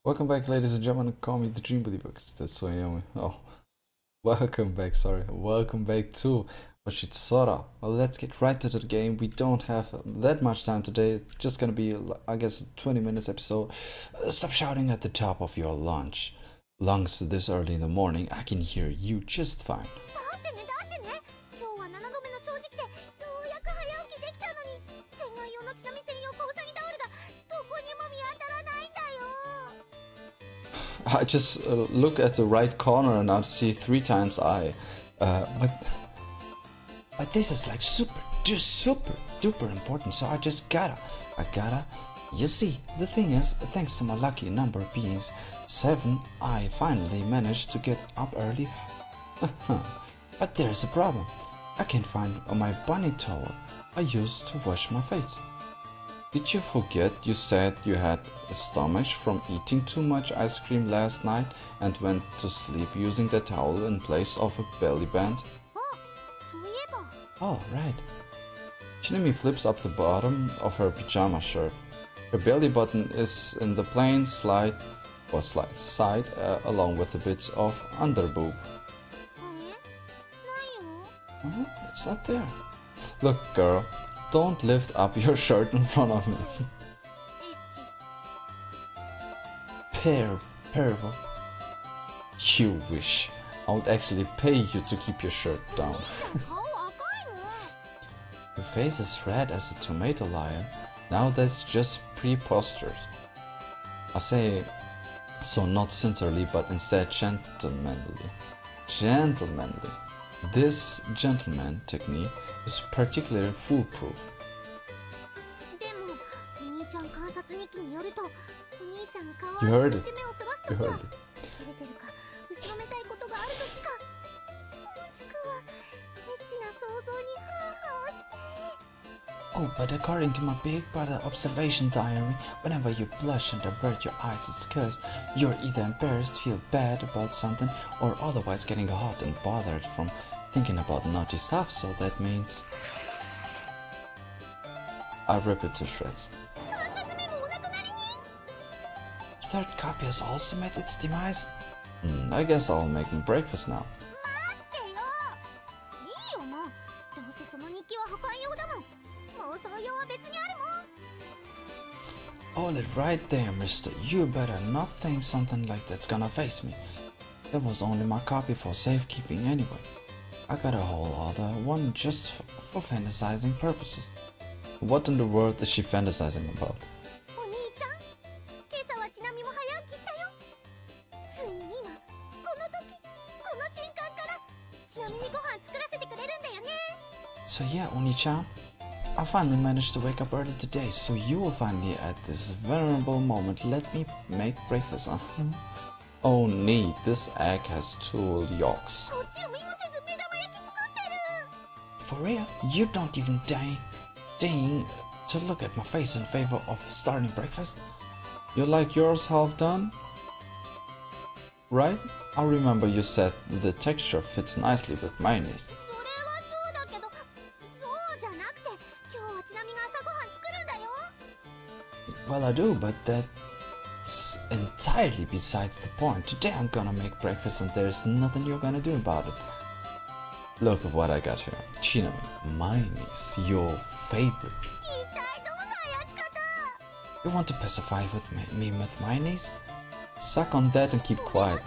Welcome back, ladies and gentlemen. Call me the Dream Buddy Books. That's who I am. Oh, welcome back. Sorry, welcome back to Hoshizora. Well, let's get right into the game. We don't have that much time today. It's just gonna be, I guess, a 20 minutes episode. Stop shouting at the top of your lungs this early in the morning. I can hear you just fine. I just look at the right corner and I see 3 times I. But this is like super duper important. So I gotta. You see, the thing is, thanks to my lucky number being 7, I finally managed to get up early. But there's a problem. I can't find my bunny towel I used to wash my face. Did you forget you said you had a stomach from eating too much ice cream last night and went to sleep using the towel in place of a belly band? Oh, right. Shinemi flips up the bottom of her pajama shirt. Her belly button is in the plain side along with a bit of underboob. It's not there. Look, girl. Don't lift up your shirt in front of me. Pervo. You wish. I would actually pay you to keep your shirt down. Your face is red as a tomato lion. Now that's just preposterous. I say so not sincerely, but instead gentlemanly. This gentleman technique is particularly foolproof. You heard it. Oh, but according to my big brother observation diary, whenever you blush and avert your eyes, it's cause you're either embarrassed, feel bad about something, or otherwise getting hot and bothered from thinking about naughty stuff, so that means I rip it to shreds. Third copy has also met its demise? I guess I'll make me breakfast now. Hold it right there, mister. You better not think something like that's gonna face me. That was only my copy for safekeeping anyway. I got a whole other one just for fantasizing purposes. What in the world is she fantasizing about? So yeah, Oni-chan, I finally managed to wake up early today, so you will finally at this venerable moment let me make breakfast. Oh neat, this egg has 2 yolks. For real? You don't even deign to look at my face in favor of starting breakfast? You like yours half done? Right? I remember you said the texture fits nicely with mayonnaise. Well, I do, but that's entirely besides the point. Today I'm gonna make breakfast and there's nothing you're gonna do about it. Look at what I got here. Shinami, mayonnaise, your favorite. You want to pacify me with mayonnaise? Suck on that and keep quiet.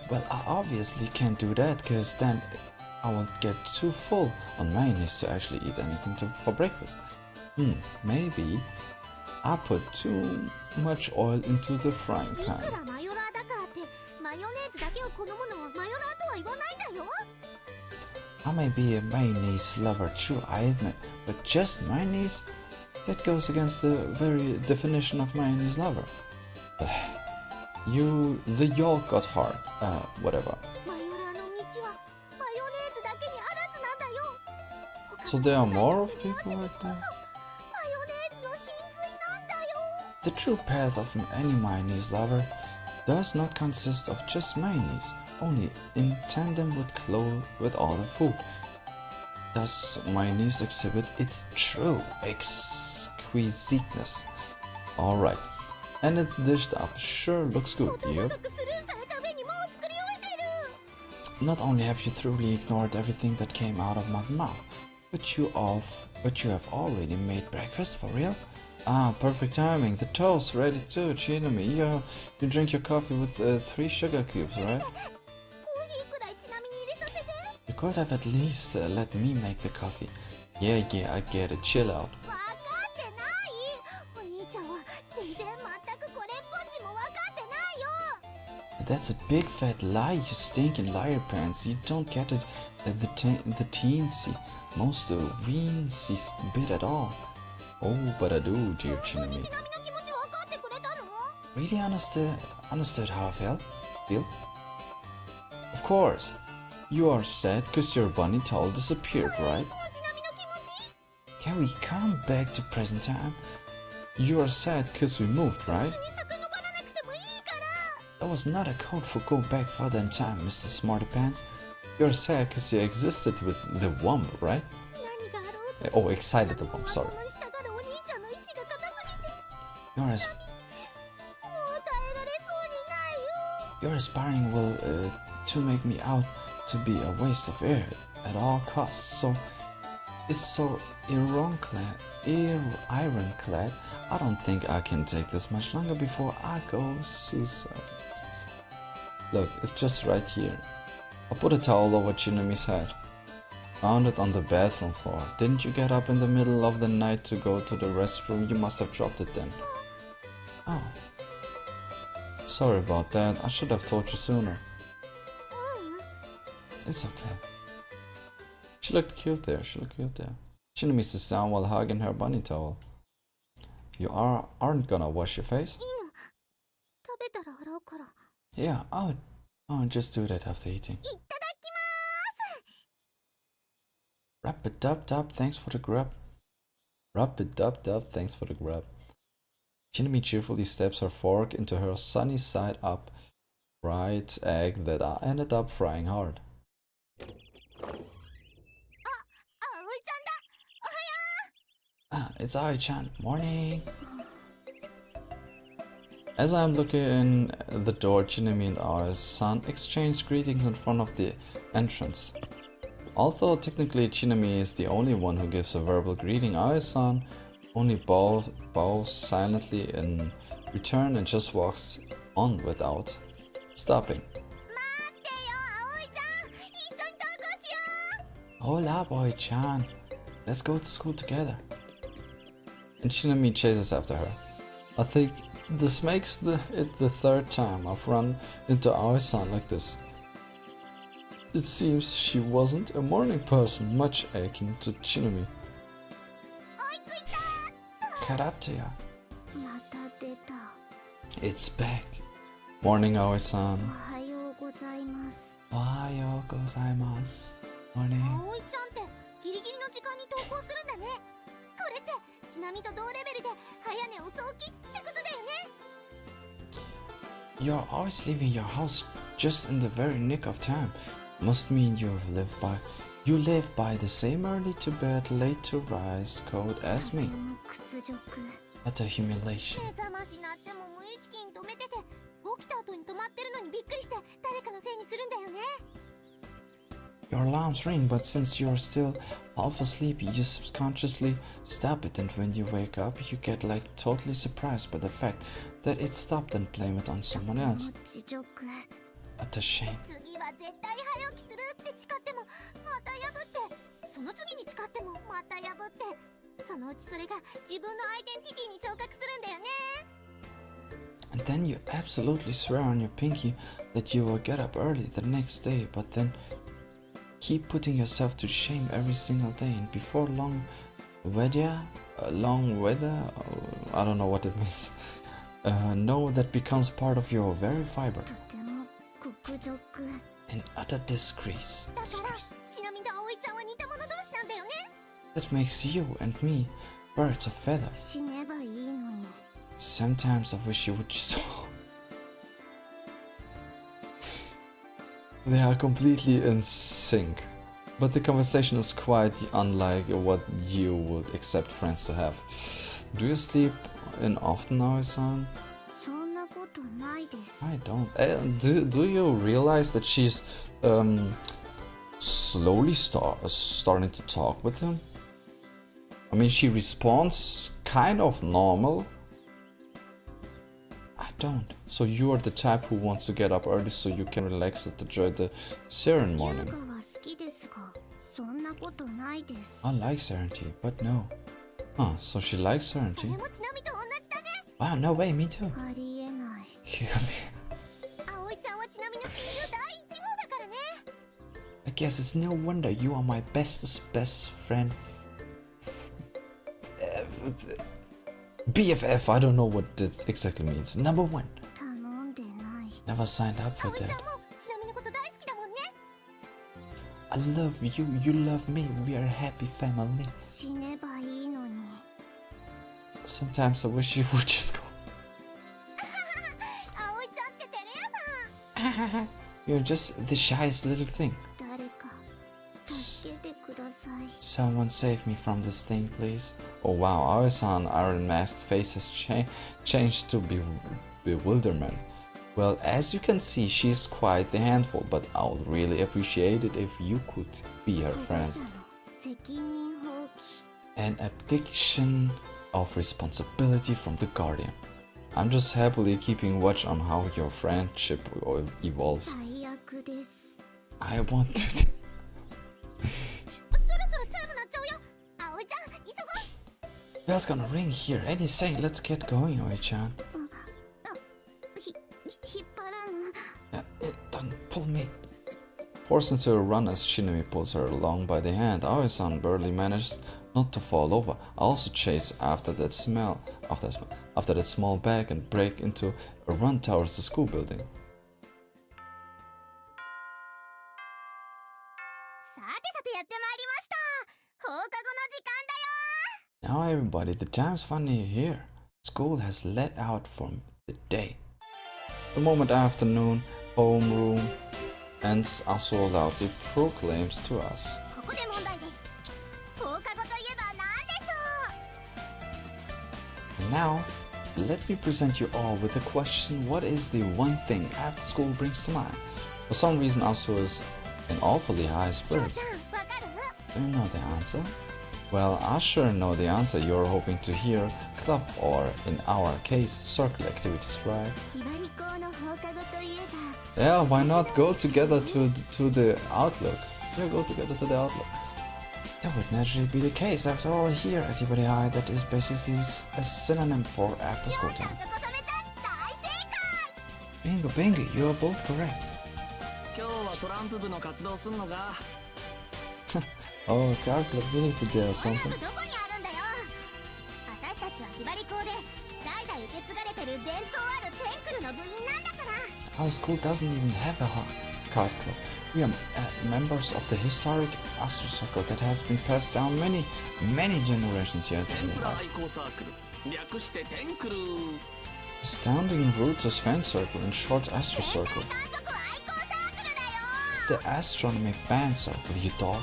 Well, I obviously can't do that, cause then I will get too full on mayonnaise to actually eat anything for breakfast. Maybe I put too much oil into the frying pan. I may be a mayonnaise lover, true, I admit, but just mayonnaise? That goes against the very definition of mayonnaise lover. The yolk got hard, whatever. So there are more of people like that? The true path of any mayonnaise lover does not consist of just mayonnaise, only in tandem with all the food. does my niece exhibit its true exquisiteness. Alright. And it's dished up. Sure looks good, yep. Not only have you truly ignored everything that came out of my mouth, but you have already made breakfast for real? Ah, perfect timing. The toast ready too, Chinami. You drink your coffee with 3 sugar cubes, right? You could have at least let me make the coffee. Yeah, I get it. Chill out. That's a big fat lie, you stinking liar pants. You don't get it the teensy, most weensy bit at all. Oh, but I do, dear Chinami. Really understood how I feel? Of course. You are sad because your bunny towel disappeared, right? Can we come back to present time? You are sad because we moved, right? That was not a code for go back further in time, Mr. Smarty Pants. You're sad because you existed with the womb, right? Oh, excited the womb, sorry. Your aspiring will to make me out to be a waste of air at all costs. So it's so ironclad. I don't think I can take this much longer before I go suicide. Look, it's just right here. I put a towel over Chinami's head. Found it on the bathroom floor. Didn't you get up in the middle of the night to go to the restroom? You must have dropped it then. Oh. Sorry about that. I should have told you sooner. It's okay. She looked cute there. Chinami sits down while hugging her bunny towel. You aren't gonna wash your face? Yeah, I'll just do that after eating. Rub-a-dub-dub, thanks for the grub. Chinami cheerfully steps her fork into her sunny side up fried egg that ended up frying hard. It's Aoi-chan. Morning. As I'm looking in the door, Chinami and Aoi-san exchange greetings in front of the entrance. Although technically Chinami is the only one who gives a verbal greeting, Aoi-san only bows silently in return and just walks on without stopping. Hola, Aoi-chan. Let's go to school together. And Chinami chases after her. I think this makes it the third time I've run into Aoi-san like this. It seems she wasn't a morning person, much akin to Chinami. Karate-ya. It's back. Morning, Aoi-san. Ohayou gozaimasu. Morning. You're always leaving your house just in the very nick of time. Must mean you live by the same early to bed, late to rise code as me. What a humiliation. Your alarms ring, but since you're still half asleep, you subconsciously stop it, and when you wake up, you get like totally surprised by the fact that it stopped and blame it on someone else. What a shame. And then you absolutely swear on your pinky that you will get up early the next day, but then keep putting yourself to shame every single day, and before long weather, I don't know what it means. No, that becomes part of your very fiber. An utter disgrace. That makes you and me birds of feather. Sometimes I wish you would just... They are completely in sync. But the conversation is quite unlike what you would expect friends to have. Do you sleep in often now, son? I don't. Do you realize that she's slowly starting to talk with him? I mean, she responds kind of normal. I don't. So you are the type who wants to get up early so you can relax and enjoy the Seren morning. I like Serenity, but no. Huh, so she likes Serenity? Wow, no way, me too. I guess it's no wonder you are my bestest best friend. BFF, I don't know what that exactly means. Number one. Never signed up for that. I love you, you love me, we are a happy family. Sometimes I wish you would just go. You're just the shyest little thing. Someone save me from this thing, please. Oh wow, our son Iron Masked face has changed to bewilderment. Well, as you can see, she's quite the handful, but I would really appreciate it if you could be her friend. An abdication of responsibility from the Guardian. I'm just happily keeping watch on how your friendship evolves. I want to... Bell's gonna ring here any second. Let's get going, Oi-chan. Don't pull me. Forced into a run as Shinami pulls her along by the hand, Aoi-san barely managed not to fall over. I also chase after that small bag and break into a run towards the school building. Now everybody, the time's finally here. School has let out for the day. The moment afternoon, homeroom ends, Asuo loudly proclaims to us. And now, let me present you all with the question, what is the one thing after school brings to mind? For some reason, Asuo is in awfully high spirits. Do you know the answer? Well, I sure know the answer. You're hoping to hear club, or in our case, circle activities, right? Yeah, why not go together to the Outlook? Yeah, go together to the Outlook. That would naturally be the case. After all, here at Ibari High, that is basically a synonym for after school time. Bingo, bingo, you are both correct. Oh, car club, we need to do something. Our school doesn't even have a card club. We are members of the historic Astro Circle that has been passed down many generations yet. Astounding Roots Fan Circle, in short Astro Circle. It's the Astronomy Fan Circle, you dog.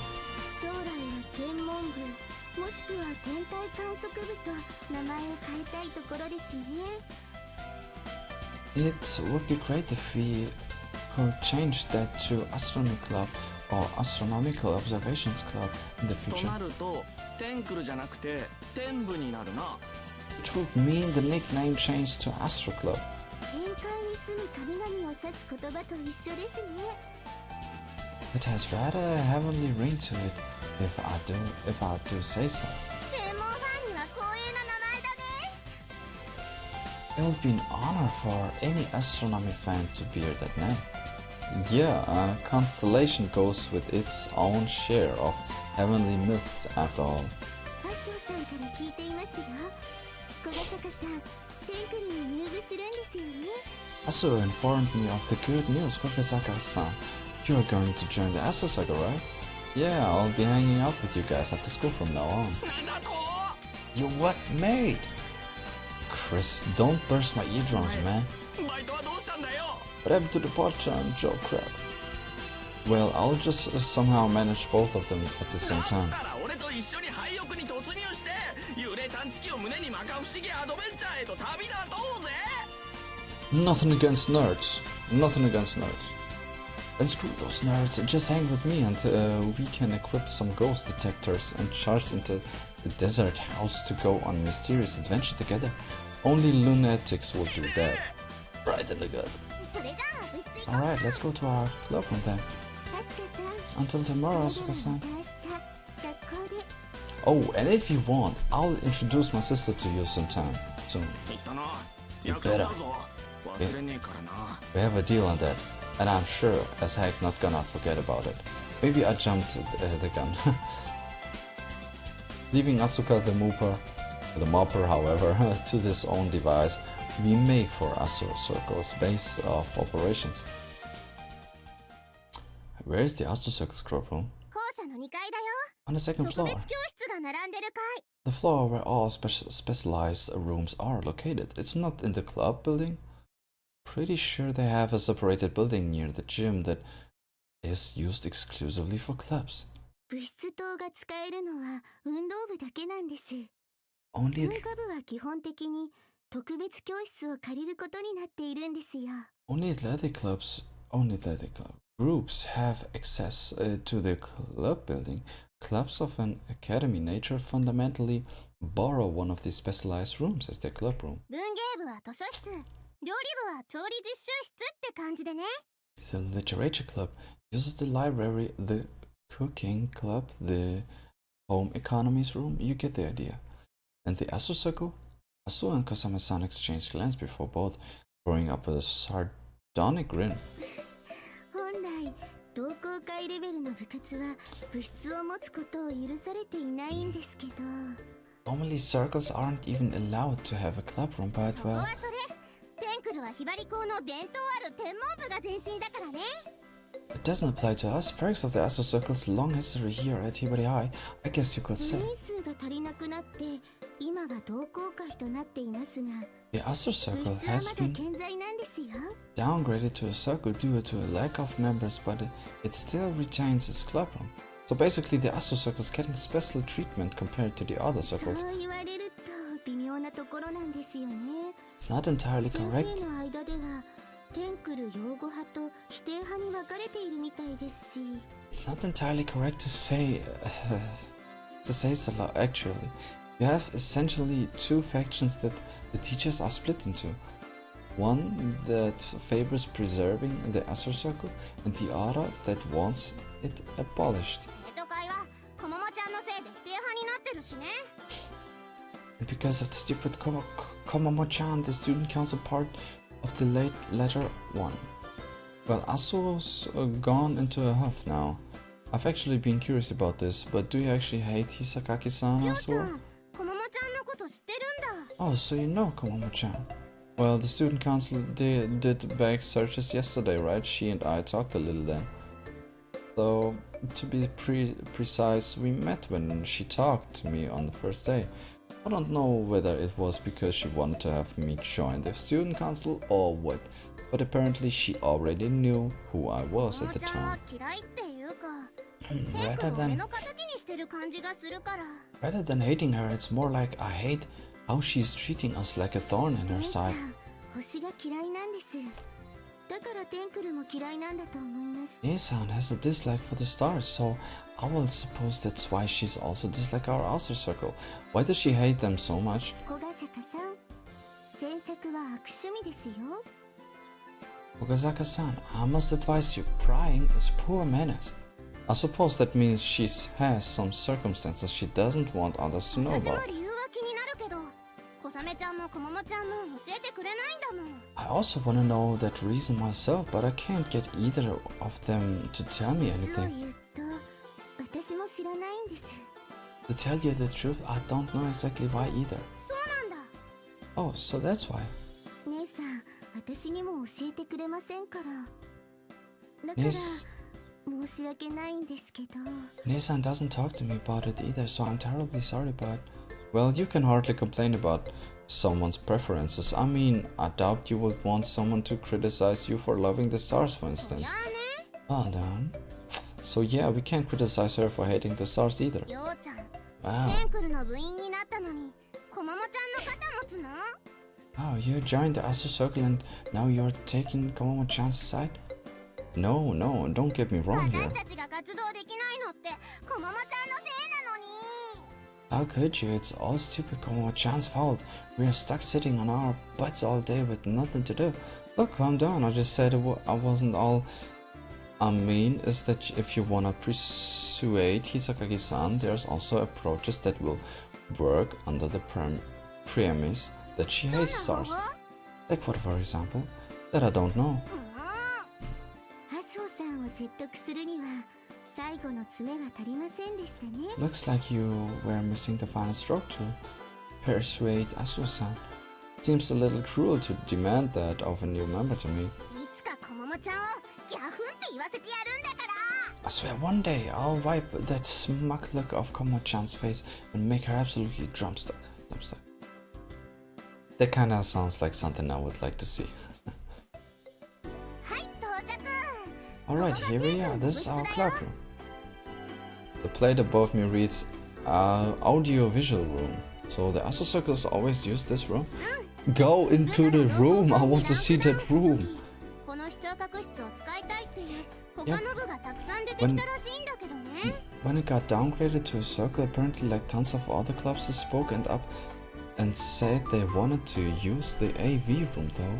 It would be great if we could change that to Astronomy Club or Astronomical Observations Club in the future. Which would mean the nickname changed to Astro Club. It has rather a heavenly ring to it, if I do say so. It would be an honor for any astronomy fan to bear that name. Yeah, Constellation goes with its own share of heavenly myths after all. Asuo informed me of the good news, Kokosaka-san. You are going to join the Astro Saga, right? Yeah, I'll be hanging out with you guys after school from now on. You what, mate? Chris, don't burst my eardrums, man. What happened to the part-time job crap? Well, I'll just somehow manage both of them at the same time. Nothing against nerds. Nothing against nerds. And screw those nerds and just hang with me until we can equip some ghost detectors and charge into the desert house to go on a mysterious adventure together. Only lunatics will do that. Right in the gut. Alright, let's go to our club room then. Until tomorrow, Asuka-san. Oh, and if you want, I'll introduce my sister to you sometime soon. You better. We have a deal on that, and I'm sure as heck not gonna forget about it. Maybe I jumped the gun. Leaving Asuka the mopper, however, to this own device, we make for Astro Circle's base of operations. Where is the Astro Circle's club room? On the second floor. The floor where all specialized rooms are located. It's not in the club building. Pretty sure they have a separated building near the gym that is used exclusively for clubs. Only athletic groups have access to the club building. Clubs of an academy nature fundamentally borrow one of these specialized rooms as their club room. The literature club uses the library, the cooking club, the home economies room. You get the idea. And the Astro Circle? Asu and Kosame-san exchanged glances before both throwing up a sardonic grin. Normally circles aren't even allowed to have a club room, but well... It doesn't apply to us. Perks of the Astro Circle's long history here at Hibari High, I guess you could say. The Astro Circle has been downgraded to a circle due to a lack of members, but it still retains its club room. So basically the Astro Circle is getting special treatment compared to the other circles. It's not entirely correct. It's not entirely correct to say so lot, actually. You have essentially two factions that the teachers are split into. One that favors preserving the Astro Circle and the other that wants it abolished. And because of the stupid Komomo-chan, the student council part of the latter one. Well, Asu's gone into a huff now. I've actually been curious about this, but do you actually hate Hisakaki-san, Asu? Oh, so you know Komomo-chan. Well, the student council did bag searches yesterday, right? She and I talked a little then. So, to be precise, we met when she talked to me on the first day. I don't know whether it was because she wanted to have me join the student council or what, but apparently she already knew who I was at the time. Rather than hating her, it's more like I hate how she's treating us like a thorn in her side. Ie-san has a dislike for the stars, so I will suppose that's why she's also dislike our Astro Circle. Why does she hate them so much? Ogasaka-san, I must advise you, prying is poor manners. I suppose that means she has some circumstances she doesn't want others to know about. I also want to know that reason myself, but I can't get either of them to tell me anything. To tell you the truth, I don't know exactly why either. Oh, so that's why. Nisan doesn't talk to me about it either, so I'm terribly sorry, but... Well, you can hardly complain about someone's preferences. I mean, I doubt you would want someone to criticize you for loving the stars, for instance. Oh, then. So yeah, we can't criticize her for hating the stars either. Wow. Oh, you joined the Asu Circle and now you're taking Komomo-chan's side? No, don't get me wrong here. How could you? It's all stupid Komomo-chan's fault. We are stuck sitting on our butts all day with nothing to do. Look, calm down. I just said I wasn't all... I mean, is that if you wanna persuade Hisakagi-san, there's also approaches that will work under the premise that she hates stars. Like what, for example? That I don't know. Looks like you were missing the final stroke to persuade Asuo-san. Seems a little cruel to demand that of a new member to me. I swear one day I'll wipe that smug look off Komomo-chan's face and make her absolutely dumbstruck. That kinda sounds like something I would like to see. Alright, here we are. This is our club room. The plate above me reads audio-visual room. So the Asu Circles always use this room? Go into the room! I want to see that room! Yep. When it got downgraded to a circle, apparently like tons of other clubs spoke up and said they wanted to use the AV room though.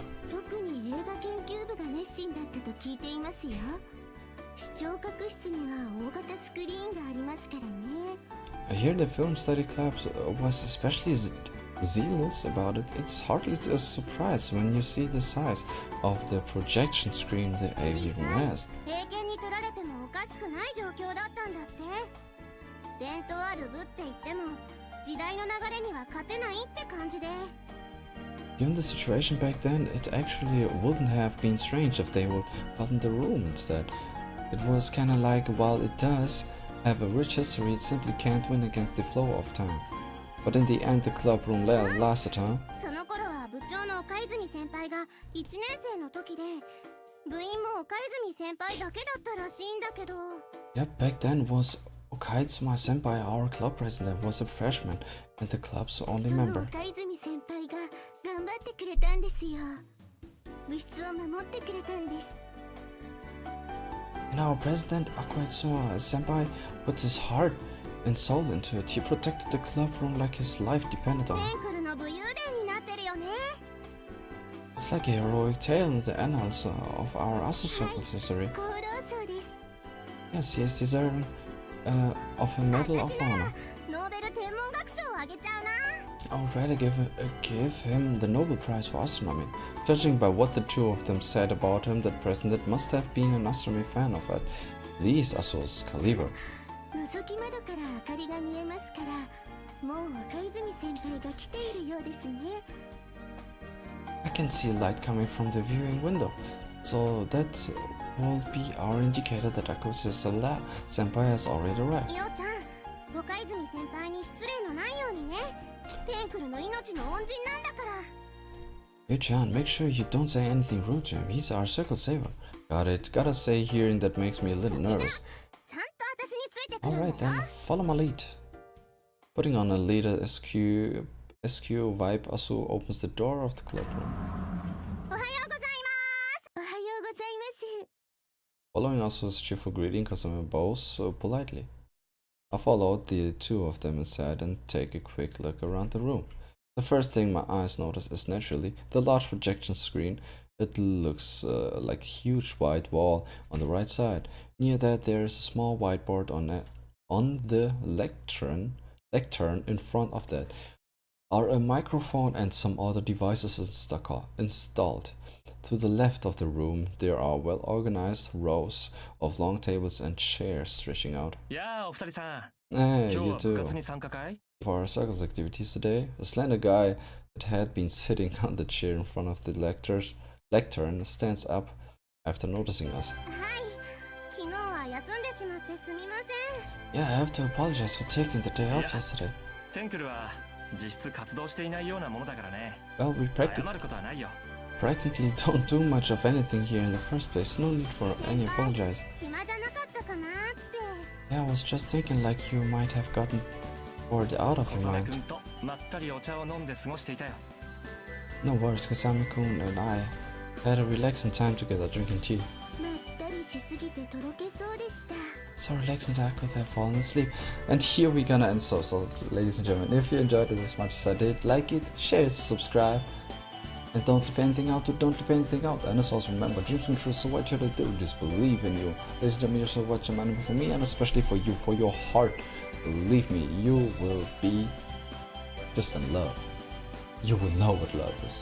I hear the film study club was especially zealous about it. It's hardly a surprise when you see the size of the projection screen the AV room has. Given the situation back then, it actually wouldn't have been strange if they would button the room instead. It was kinda like, while it does have a rich history, it simply can't win against the flow of time. But in the end, the club room lasted, huh? Yep, back then was Okaizuma Senpai, our club president, was a freshman and the club's only member. And our president, Okaizuma Senpai, put his heart and soul into it. He protected the club room like his life depended on it. It's like a heroic tale in the annals of our Asu Circle's history. Yes, he is deserving of a Medal of Honor. I would rather give him the Nobel Prize for Astronomy. Judging by what the two of them said about him, that president must have been an astronomy fan of at least Asuo's caliber. I can see light coming from the viewing window, so that will be our indicator that Hoshizora Senpai has already arrived. Yo-chan, make sure you don't say anything rude to him. He's our circle saver. Got it. Gotta say hearing that makes me a little nervous. Alright then, follow my lead. Putting on a leader SQ vibe, Asu opens the door of the club room. Following Asu's cheerful greeting, Kasame bows so politely. I followed the two of them inside and take a quick look around the room. The first thing my eyes notice is naturally the large projection screen. It looks like a huge white wall on the right side. Near that there is a small whiteboard on the lectern in front of that are a microphone and some other devices installed. To the left of the room there are well organized rows of long tables and chairs stretching out. Hey, you too. For our circles activities today, a slender guy that had been sitting on the chair in front of the lectern stands up after noticing us. Yeah, I have to apologize for taking the day off yesterday. Well, we practically don't do much of anything here in the first place. No need for any apologize. Yeah, I was just thinking like you might have gotten bored out of your mind. No worries, Kasame-kun and I had a relaxing time together drinking tea. So relaxing that I could have fallen asleep. And here we're gonna end. So ladies and gentlemen, if you enjoyed it as much as I did, like it, share it, subscribe, and don't leave anything out. Don't leave anything out. And as also remember, dreams come true. So what you gotta do? Just believe in you, ladies and gentlemen. You're so watching anime for me, and especially for you, for your heart. Believe me, you will be just in love. You will know what love is.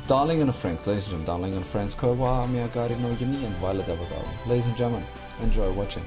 Darling and Friends, ladies and gentlemen, Darling and Friends, Kowa, Miyagari no Yumi, and Violet Evergarden. Ladies and gentlemen, enjoy watching.